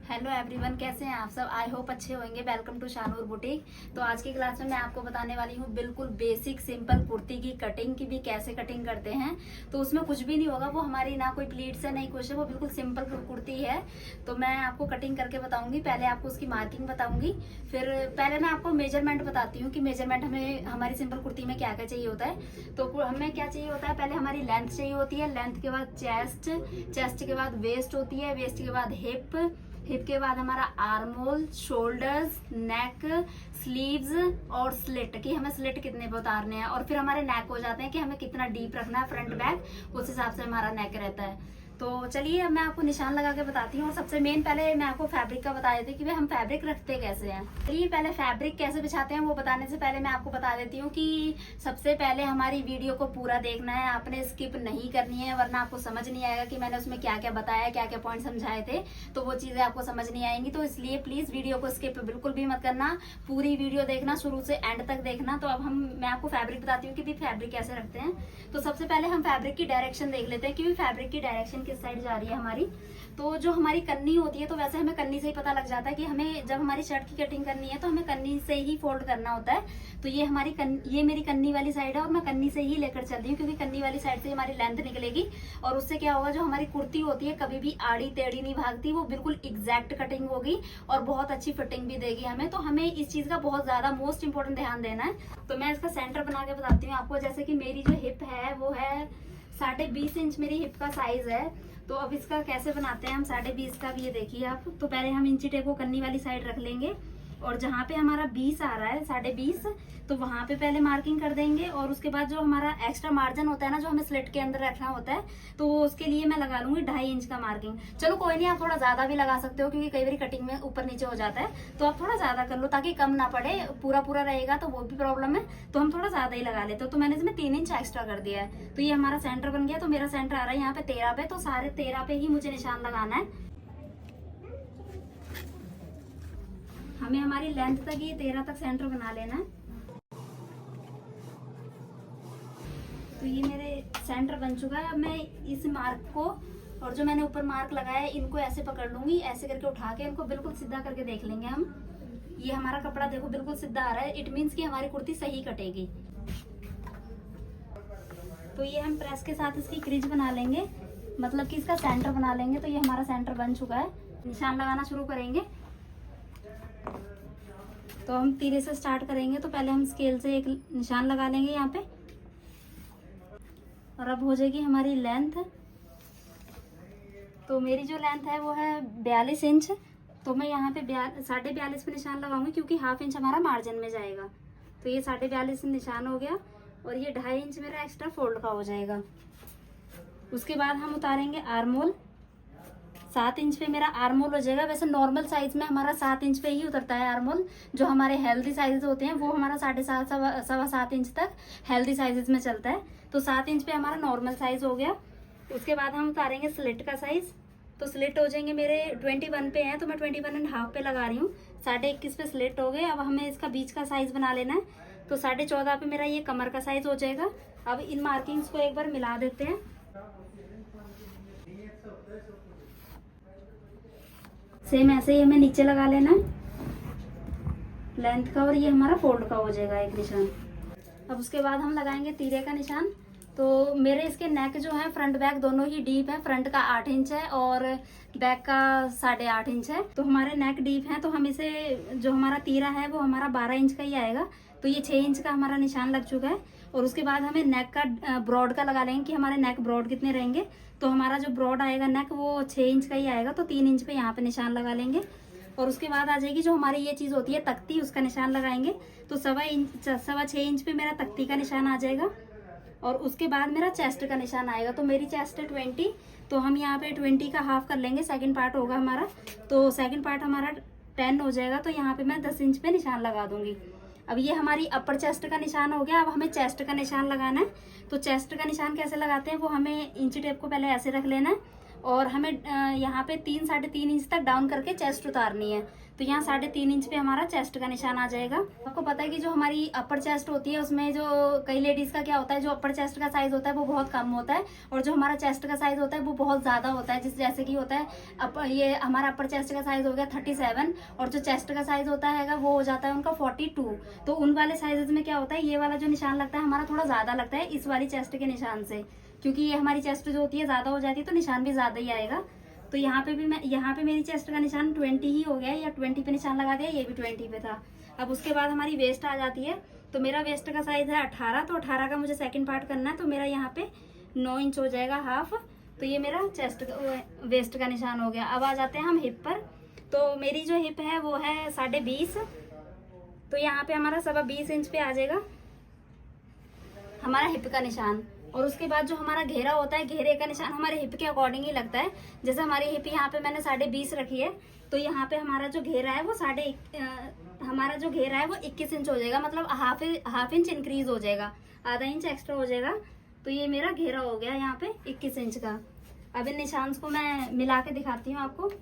Hello everyone, कैसे हैं आप सब। आई होप अच्छे होंगे। Welcome to Shanoor boutique. तो आज की क्लास में मैं आपको बताने वाली हूँ बिल्कुल बेसिक सिंपल कुर्ती की कटिंग की भी कैसे कटिंग करते हैं। तो उसमें कुछ भी नहीं होगा, वो हमारी ना कोई प्लीट्स है नहीं कुछ है, वो बिल्कुल सिंपल कुर्ती है। तो मैं आपको कटिंग करके बताऊंगी। पहले आपको उसकी मार्किंग बताऊंगी, फिर पहले मैं आपको मेजरमेंट बताती हूँ कि मेजरमेंट हमें हमारी सिंपल कुर्ती में क्या क्या चाहिए होता है। तो हमें क्या चाहिए होता है, पहले हमारी लेंथ चाहिए होती है, लेंथ के बाद चेस्ट, चेस्ट के बाद वेस्ट होती है, वेस्ट के बाद हिप, हिप के बाद हमारा आर्म होल, शोल्डर्स, नेक, स्लीव्स और स्लिट कि हमें स्लिट कितने पे उतारने हैं। और फिर हमारे नेक हो जाते हैं कि हमें कितना डीप रखना है फ्रंट बैक, उस हिसाब से हमारा नेक रहता है। तो चलिए अब मैं आपको निशान लगा के बताती हूँ। और सबसे मेन पहले मैं आपको फैब्रिक का बता देती हूँ कि भाई हम फैब्रिक रखते कैसे हैं। चलिए पहले फैब्रिक कैसे बिछाते हैं वो बताने से पहले मैं आपको बता देती हूँ कि सबसे पहले हमारी वीडियो को पूरा देखना है, आपने स्किप नहीं करनी है, वरना आपको समझ नहीं आएगा कि मैंने उसमें क्या क्या बताया, क्या क्या पॉइंट समझाए थे, तो वो चीजें आपको समझ नहीं आएंगी। तो इसलिए प्लीज वीडियो को स्किप बिल्कुल भी मत करना, पूरी वीडियो देखना, शुरू से एंड तक देखना। तो अब मैं आपको फैब्रिक बताती हूँ कि भी फैब्रिक कैसे रखते हैं। तो सबसे पहले हम फैब्रिक की डायरेक्शन देख लेते हैं कि फैब्रिक की डायरेक्शन किस साइड जा रही है हमारी। तो जो हमारी कन्नी होती है, तो वैसे हमें कन्नी से ही पता लग जाता है कि हमें जब हमारी शर्ट की कटिंग करनी है तो हमें कन्नी से ही फोल्ड करना होता है। तो ये मेरी कन्नी वाली साइड है और मैं कन्नी से ही लेकर चल रही हूँ, क्योंकि कन्नी वाली साइड से हमारी लेंथ निकलेगी। और उससे क्या होगा, जो हमारी कुर्ती होती है कभी भी आड़ी टेढ़ी नहीं भागती, वो बिल्कुल एग्जैक्ट कटिंग होगी और बहुत अच्छी फिटिंग भी देगी हमें। तो हमें इस चीज का बहुत ज्यादा मोस्ट इंपोर्टेंट ध्यान देना है। तो मैं इसका सेंटर बना के बताती हूँ आपको। जैसे कि मेरी जो हिप है वो है 20.5 इंच मेरी हिप का साइज है। तो अब इसका कैसे बनाते हैं हम 20.5 का भी, ये देखिए आप। तो पहले हम इंची टेप को कन्नी वाली साइड रख लेंगे और जहाँ पे हमारा 20 आ रहा है 20.5, तो वहां पे पहले मार्किंग कर देंगे। और उसके बाद जो हमारा एक्स्ट्रा मार्जिन होता है ना, जो हमें स्लिट के अंदर रखना होता है, तो वो उसके लिए मैं लगा लूंगी 2.5 इंच का मार्किंग। चलो कोई नहीं, आप थोड़ा ज्यादा भी लगा सकते हो, क्योंकि कई बार कटिंग में ऊपर नीचे हो जाता है, तो आप थोड़ा ज्यादा कर लो ताकि कम ना पड़े। पूरा पूरा रहेगा तो वो भी प्रॉब्लम है, तो हम थोड़ा ज्यादा ही लगा लेते हो। तो मैंने इसमें 3 इंच एक्स्ट्रा कर दिया है। तो ये हमारा सेंटर बन गया। तो मेरा सेंटर आ रहा है यहाँ पे 13 पे, तो सारे 13 पे ही मुझे निशान लगाना है। हमें हमारी लेंथ तक ये 13 तक सेंटर बना लेना है। तो ये मेरे सेंटर बन चुका है। अब मैं इस मार्क को और जो मैंने ऊपर मार्क लगाया है, इनको ऐसे पकड़ लूंगी, ऐसे करके उठा के इनको बिल्कुल सीधा करके देख लेंगे हम। ये हमारा कपड़ा देखो बिल्कुल सीधा आ रहा है, इट मीन्स कि हमारी कुर्ती सही कटेगी। तो ये हम प्रेस के साथ इसकी क्रीज बना लेंगे, मतलब कि इसका सेंटर बना लेंगे। तो ये हमारा सेंटर बन चुका है। निशान लगाना शुरू करेंगे। तो हम तीरे से स्टार्ट करेंगे। तो पहले हम स्केल से एक निशान लगा लेंगे यहाँ पे, और अब हो जाएगी हमारी लेंथ। तो मेरी जो लेंथ है वो है 42 इंच। तो मैं यहाँ पे 42.5 पे निशान लगाऊंगी, क्योंकि हाफ इंच हमारा मार्जिन में जाएगा। तो ये 42.5 निशान हो गया, और ये 2.5 इंच मेरा एक्स्ट्रा फोल्ड का हो जाएगा। उसके बाद हम उतारेंगे आर्म होल। 7 इंच पे मेरा आर्म होल हो जाएगा। वैसे नॉर्मल साइज में हमारा 7 इंच पे ही उतरता है आर्म होल। जो हमारे हेल्दी साइज होते हैं वो हमारा 7.5 सवा 7 इंच तक हेल्दी साइजेस में चलता है। तो 7 इंच पे हमारा नॉर्मल साइज हो गया। उसके बाद हम उतारेंगे स्लिट का साइज। तो स्लिट हो जाएंगे मेरे 21 पे हैं, तो मैं 21.5 पे लगा रही हूँ। 21.5 पे स्लिट हो गए। अब हमें इसका बीच का साइज बना लेना है। तो 14.5 पे मेरा ये कमर का साइज हो जाएगा। अब इन मार्किंग्स को एक बार मिला देते हैं। सेम ऐसे ही हमें नीचे लगा लेना है लेंथ का, और ये हमारा फोल्ड का हो जाएगा एक निशान। अब उसके बाद हम लगाएंगे तीरे का निशान। तो मेरे इसके नेक जो है फ्रंट बैक दोनों ही डीप है। फ्रंट का 8 इंच है और बैक का 8.5 इंच है। तो हमारे नेक डीप है, तो हम इसे जो हमारा तीरा है वो हमारा 12 इंच का ही आएगा। तो ये 6 इंच का हमारा निशान लग चुका है। और उसके बाद हमें नेक का ब्रॉड का लगा लेंगे कि हमारे नेक ब्रॉड कितने रहेंगे। तो हमारा जो ब्रॉड आएगा नेक वो 6 इंच का ही आएगा। तो 3 इंच पे यहाँ पे निशान लगा लेंगे। और उसके बाद आ जाएगी जो हमारी ये चीज होती है तख्ती, उसका निशान लगाएंगे। तो 6.25 इंच पे मेरा तख्ती का निशान आ जाएगा। और उसके बाद मेरा चेस्ट का निशान आएगा। तो मेरी चेस्ट है 20, तो हम यहाँ पे 20 का हाफ कर लेंगे। सेकंड पार्ट होगा हमारा, तो सेकंड पार्ट हमारा 10 हो जाएगा। तो यहाँ पे मैं 10 इंच पे निशान लगा दूंगी। अब ये हमारी अपर चेस्ट का निशान हो गया। अब हमें चेस्ट का निशान लगाना है। तो चेस्ट का निशान कैसे लगाते हैं वो हमें इंची टेप को पहले ऐसे रख लेना है, और हमें यहाँ पे 3-3.5 इंच तक डाउन करके चेस्ट उतारनी है। तो यहाँ 3.5 इंच पे हमारा चेस्ट का निशान आ जाएगा। आपको पता है कि जो हमारी अपर चेस्ट होती है उसमें जो कई लेडीज का क्या होता है, जो अपर चेस्ट का साइज होता है वो बहुत कम होता है और जो हमारा चेस्ट का साइज होता है वो बहुत ज्यादा होता है। जैसे कि होता है ये हमारा अपर चेस्ट का साइज हो गया 37 और जो चेस्ट का साइज होता है वो हो जाता है उनका 42। तो उन वाले साइजेस में क्या होता है, ये वाला जो निशान लगता है हमारा थोड़ा ज्यादा लगता है इस वाली चेस्ट के निशान से, क्योंकि ये हमारी चेस्ट जो होती है ज्यादा हो जाती है तो निशान भी ज्यादा ही आएगा। तो यहाँ पे भी यहाँ पे मेरी चेस्ट का निशान 20 ही हो गया, या 20 पे निशान लगा दिया, ये भी 20 पे था। अब उसके बाद हमारी वेस्ट आ जाती है। तो मेरा वेस्ट का साइज है 18, तो 18 का मुझे सेकंड पार्ट करना है, तो मेरा यहाँ पे 9 इंच हो जाएगा हाफ। तो ये मेरा चेस्ट वेस्ट का निशान हो गया। अब आ जाते हैं हम हिप पर। तो मेरी जो हिप है वो है 20.5, तो यहाँ पे हमारा 20 इंच पे आ जाएगा हमारा हिप का निशान। और उसके बाद जो हमारा घेरा होता है, घेरे का निशान हमारे हिप के अकॉर्डिंग ही लगता है। जैसे हमारी हिप यहाँ पे मैंने 20.5 रखी है, तो यहाँ पे हमारा जो घेरा है वो हमारा जो घेरा है वो 21 इंच हो जाएगा, मतलब हाफ इंच इंक्रीज हो जाएगा, आधा इंच एक्स्ट्रा हो जाएगा। तो ये मेरा घेरा हो गया यहाँ पे 21 इंच का। अब इन निशान को मैं मिला के दिखाती हूँ आपको।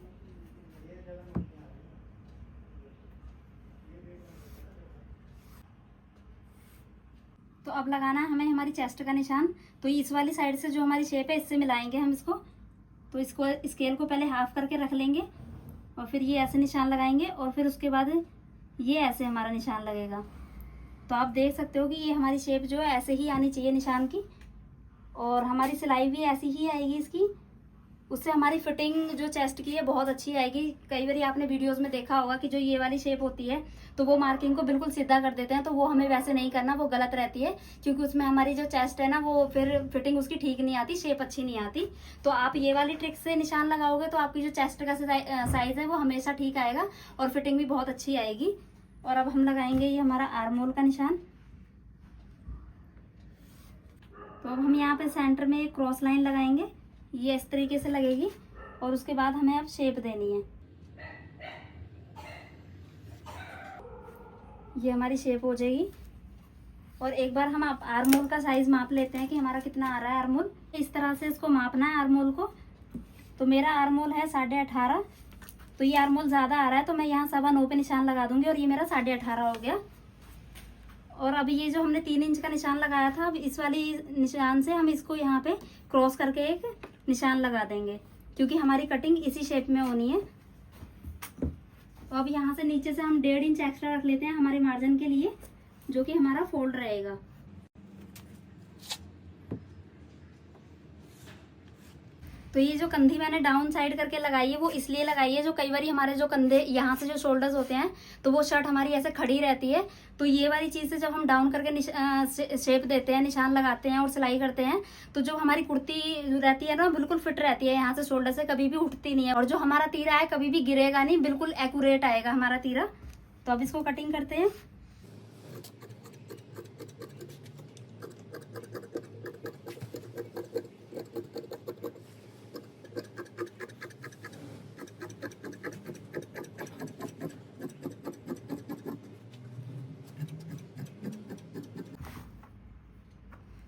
तो अब लगाना है हमें हमारी चेस्ट का निशान। तो इस वाली साइड से जो हमारी शेप है इससे मिलाएंगे हम इसको। तो इसको स्केल को पहले हाफ करके रख लेंगे और फिर ये ऐसे निशान लगाएंगे और फिर उसके बाद ये ऐसे हमारा निशान लगेगा। तो आप देख सकते हो कि ये हमारी शेप जो है ऐसे ही आनी चाहिए निशान की, और हमारी सिलाई भी ऐसी ही आएगी इसकी। उससे हमारी फिटिंग जो चेस्ट की है बहुत अच्छी आएगी। कई बार आपने वीडियोस में देखा होगा कि जो ये वाली शेप होती है तो वो मार्किंग को बिल्कुल सीधा कर देते हैं, तो वो हमें वैसे नहीं करना, वो गलत रहती है, क्योंकि उसमें हमारी जो चेस्ट है ना वो फिर फिटिंग उसकी ठीक नहीं आती, शेप अच्छी नहीं आती। तो आप ये वाली ट्रिक से निशान लगाओगे तो आपकी जो चेस्ट का साइज है वो हमेशा ठीक आएगा और फिटिंग भी बहुत अच्छी आएगी। और अब हम लगाएंगे ये हमारा आर्म होल का निशान। तो अब हम यहाँ पे सेंटर में एक क्रॉस लाइन लगाएंगे, ये इस तरीके से लगेगी, और उसके बाद हमें अब शेप देनी है। ये हमारी शेप हो जाएगी। और एक बार हम आर्म होल का साइज माप लेते हैं कि हमारा कितना आ रहा है आर्म होल। इस तरह से इसको मापना है आर्म होल को। तो मेरा आर्म होल है 18.5, तो ये आर्म होल ज्यादा आ रहा है तो मैं यहाँ 9.25 पे निशान लगा दूंगी और ये मेरा 18.5 हो गया। और अभी ये जो हमने 3 इंच का निशान लगाया था, अब इस वाली निशान से हम इसको यहाँ पे क्रॉस करके एक निशान लगा देंगे, क्योंकि हमारी कटिंग इसी शेप में होनी है। तो अब यहाँ से नीचे से हम 1.5 इंच एक्स्ट्रा रख लेते हैं हमारे मार्जिन के लिए, जो कि हमारा फोल्ड रहेगा। तो ये जो कंधी मैंने डाउन साइड करके लगाई है वो इसलिए लगाई है, जो कई बार हमारे जो कंधे यहाँ से जो शोल्डर्स होते हैं तो वो शर्ट हमारी ऐसे खड़ी रहती है। तो ये वाली चीज़ से जब हम डाउन करके शेप देते हैं, निशान लगाते हैं और सिलाई करते हैं, तो जो हमारी कुर्ती रहती है ना बिल्कुल फिट रहती है, यहाँ से शोल्डर से कभी भी उठती नहीं है। और जो हमारा तीरा है कभी भी गिरेगा नहीं, बिल्कुल एक्यूरेट आएगा हमारा तीरा। तो अब इसको कटिंग करते हैं।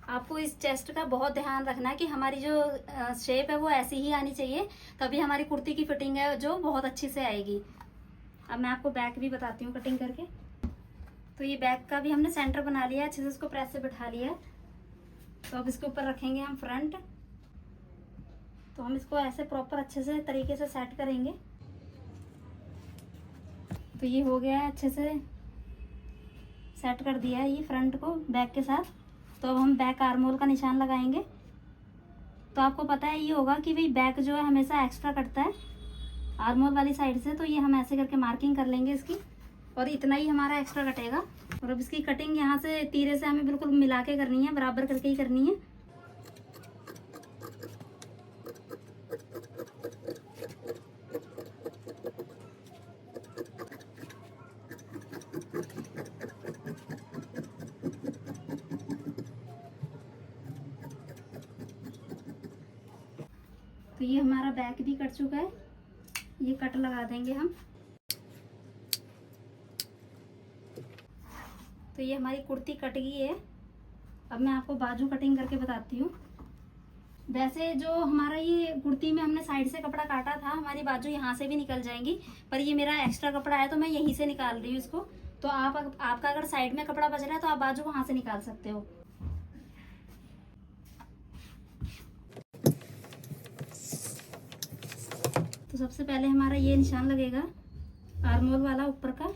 आपको इस चेस्ट का बहुत ध्यान रखना है कि हमारी जो शेप है वो ऐसी ही आनी चाहिए, तभी हमारी कुर्ती की फिटिंग है जो बहुत अच्छी से आएगी। अब मैं आपको बैक भी बताती हूँ कटिंग करके। तो ये बैक का भी हमने सेंटर बना लिया है, अच्छे से इसको प्रेस से बिठा लिया है। तो अब इसके ऊपर रखेंगे हम फ्रंट। तो हम इसको ऐसे प्रॉपर अच्छे से तरीके से सेट करेंगे। तो ये हो गया है, अच्छे से सेट कर दिया है ये फ्रंट को बैक के साथ। तो अब हम बैक आर्म होल का निशान लगाएंगे। तो आपको पता है ये होगा कि भाई बैक जो है हमेशा एक्स्ट्रा कटता है आर्म होल वाली साइड से, तो ये हम ऐसे करके मार्किंग कर लेंगे इसकी, और इतना ही हमारा एक्स्ट्रा कटेगा। और अब इसकी कटिंग यहाँ से तीरे से हमें बिल्कुल मिला के करनी है, बराबर करके ही करनी है। तो ये हमारा बैक भी कट चुका है, ये कट लगा देंगे हम। तो ये हमारी कुर्ती कट गई है। अब मैं आपको बाजू कटिंग करके बताती हूँ। वैसे जो हमारा ये कुर्ती में हमने साइड से कपड़ा काटा था, हमारी बाजू यहाँ से भी निकल जाएंगी, पर ये मेरा एक्स्ट्रा कपड़ा है तो मैं यहीं से निकाल रही हूँ इसको। तो आपका अगर साइड में कपड़ा बच रहा है तो आप बाजू वहां से निकाल सकते हो। तो सबसे पहले हमारा ये निशान लगेगा आर्म होल वाला ऊपर का,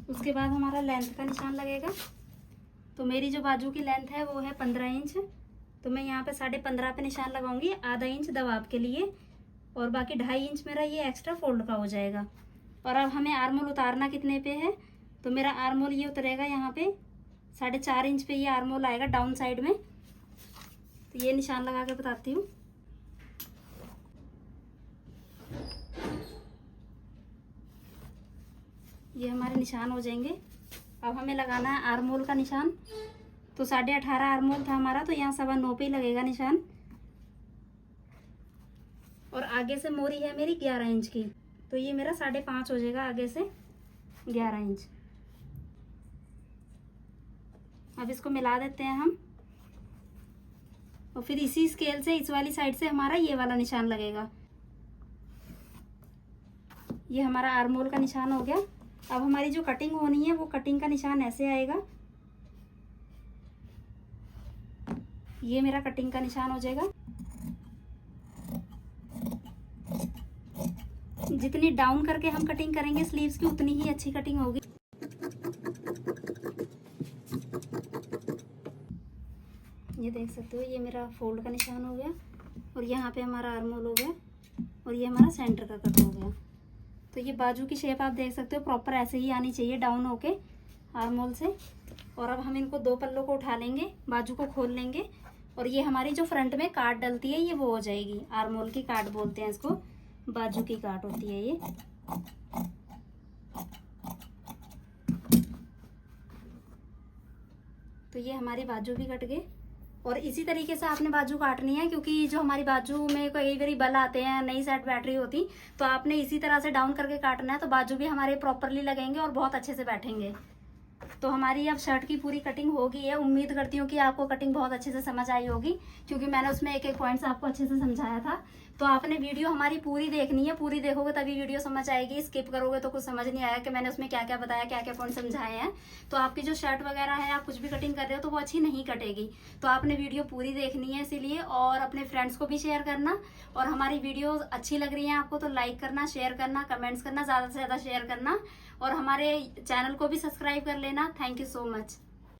उसके बाद हमारा लेंथ का निशान लगेगा। तो मेरी जो बाजू की लेंथ है वो है 15 इंच, तो मैं यहाँ पे 15.5 पे निशान लगाऊंगी, आधा इंच दबाव के लिए, और बाकी 2.5 इंच मेरा ये एक्स्ट्रा फोल्ड का हो जाएगा। और अब हमें आर्म होल उतारना कितने पे है, तो मेरा आर्म होल ये उतरेगा यहाँ पे 4.5 इंच पे, ये आर्म होल आएगा डाउन साइड में। तो ये निशान लगा के बताती हूँ। ये हमारे निशान हो जाएंगे। अब हमें लगाना है आर्म होल का निशान। तो 18.5 आर्म होल था हमारा, तो यहाँ 9.25 पे ही लगेगा निशान। और आगे से मोरी है मेरी 11 इंच की, तो ये मेरा 5.5 हो जाएगा आगे से 11 इंच। अब इसको मिला देते हैं हम, और फिर इसी स्केल से इस वाली साइड से हमारा ये वाला निशान लगेगा। ये हमारा आर्म होल का निशान हो गया। अब हमारी जो कटिंग होनी है वो कटिंग का निशान ऐसे आएगा, ये मेरा कटिंग का निशान हो जाएगा। जितनी डाउन करके हम कटिंग करेंगे स्लीव्स की, उतनी ही अच्छी कटिंग होगी। ये देख सकते हो, ये मेरा फोल्ड का निशान हो गया, और यहाँ पे हमारा आर्म होल हो गया, और ये हमारा सेंटर का कट हो गया। तो ये बाजू की शेप आप देख सकते हो, प्रॉपर ऐसे ही आनी चाहिए डाउन होके आर्म होल से। और अब हम इनको 2 पल्लों को उठा लेंगे, बाजू को खोल लेंगे, और ये हमारी जो फ्रंट में काट डलती है ये वो हो जाएगी। आर्म होल की काट बोलते हैं इसको, बाजू की काट होती है ये। तो ये हमारी बाजू भी कट गई। और इसी तरीके से आपने बाजू काटनी है, क्योंकि जो हमारी बाजू में कई बारी बल आते हैं, नई सेट बैटरी होती, तो आपने इसी तरह से डाउन करके काटना है, तो बाजू भी हमारे प्रॉपरली लगेंगे और बहुत अच्छे से बैठेंगे। तो हमारी अब शर्ट की पूरी कटिंग हो गई है। उम्मीद करती हूँ कि आपको कटिंग बहुत अच्छे से समझ आई होगी, क्योंकि मैंने उसमें एक एक पॉइंट्स आपको अच्छे से समझाया था। तो आपने वीडियो हमारी पूरी देखनी है, पूरी देखोगे तभी वीडियो समझ आएगी। स्किप करोगे तो कुछ समझ नहीं आएगा कि मैंने उसमें क्या क्या बताया, क्या क्या पॉइंट समझाए हैं। तो आपकी जो शर्ट वगैरह है, आप कुछ भी कटिंग कर रहे हो तो वो अच्छी नहीं कटेगी। तो आपने वीडियो पूरी देखनी है इसीलिए, और अपने फ्रेंड्स को भी शेयर करना। और हमारी वीडियो अच्छी लग रही है आपको तो लाइक करना, शेयर करना, कमेंट्स करना, ज़्यादा से ज़्यादा शेयर करना, और हमारे चैनल को भी सब्सक्राइब कर लेना। Thank you so much.